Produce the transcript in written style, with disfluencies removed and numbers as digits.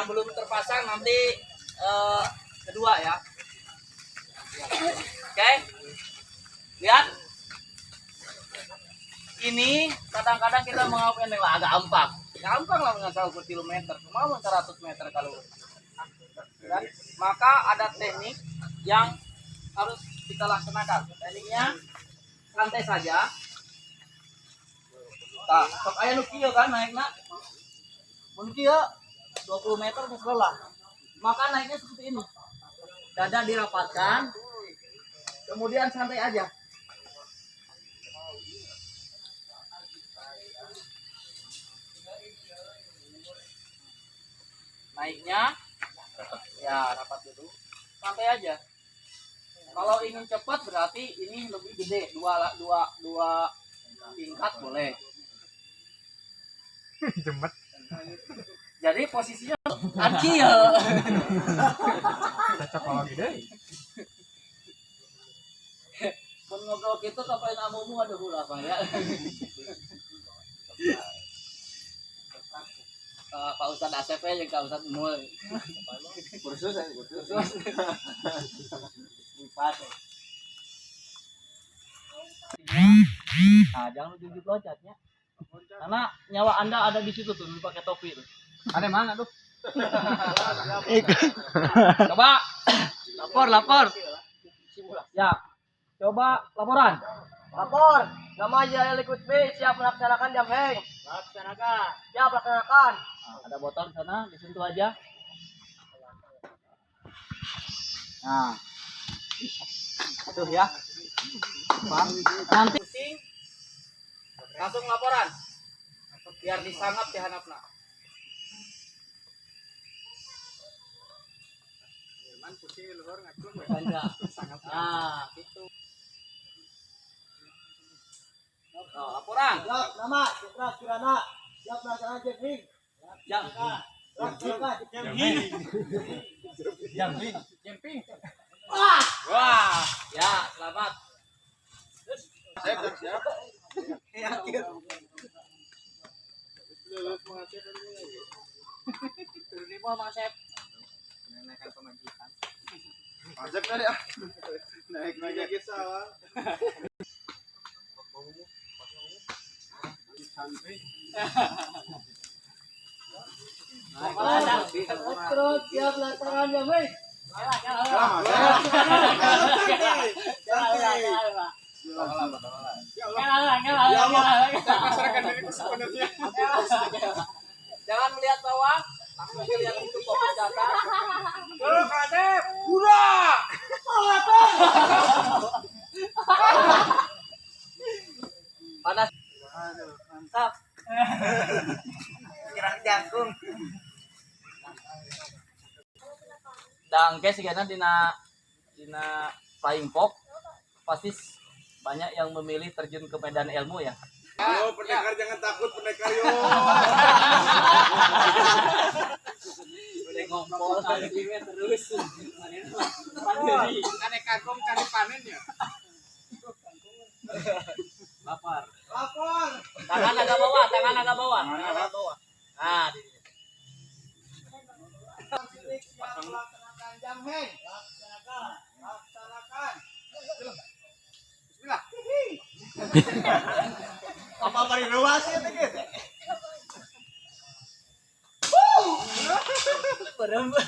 yang belum terpasang nanti kedua ya. Oke. Lihat. Ini kadang-kadang kita mengapain yang agak gampang. Gampang lah mengasal ukur kilometer, cuma 100 meter kalau. Dan maka ada teknik yang harus kita laksanakan. Tekniknya santai saja. Nah, sok aya nu kieu kan naikna. Mun kieu 20 meter geus lelah. Maka naiknya seperti ini. Dada dirapatkan. Kemudian santai aja. Naiknya ya rapat dulu. Santai aja. Kalau ingin cepat berarti ini lebih gede, dua tingkat boleh. Jemet. Jadi posisinya kecil. Cocok kalau gede. Mun ngobrol gitu kapan amumu ada hula apa ya? Pak Ustadz Asep yang Pak Ustadz Mul. Kursus. Lipat. Nah, jangan tunjuk loncatnya. Karena nyawa Anda ada di situ tuh, pakai topi tuh. Ada mana tuh? Coba lapor. Ya. Coba laporan. Lapor, nama Jaya Liquid B siap melaksanakan jam hang. Laksanakan. Siap melaksanakan. Nah, ada botol sana, disentuh aja. Nah, tuh ya. Bang, nanti langsung laporan. Biar disangap di handapna. Nah, gitu. Oh, laporan. Siap nama Citra Kirana. Siap melaksanakan jam hang. Jumping. Wah, ya, selamat. Siap. Yakin. Ini mau Mas Sep. Menaikkan pemajikan. Ajak tadi ah. Naik lagi sawah. Terus siap melaksanakan jam hang. Jangan melihat bawah, langsung lihat itu fokus data. Panas. Mantap. Kirang jangkung. Dan guys, karena dina flying fox pasti banyak yang memilih terjun ke medan ilmu ya. Yo, pendekar jangan takut pendekar yo. Udah ngompol terus. Kane kagum cari panen ya. Lapar. Lapor. Tangan agak bawah. Nah, di sini. Siap melaksanakan jam hang. Laksanakan. Bismillah. Apa bari ruas ya teh? Berembang.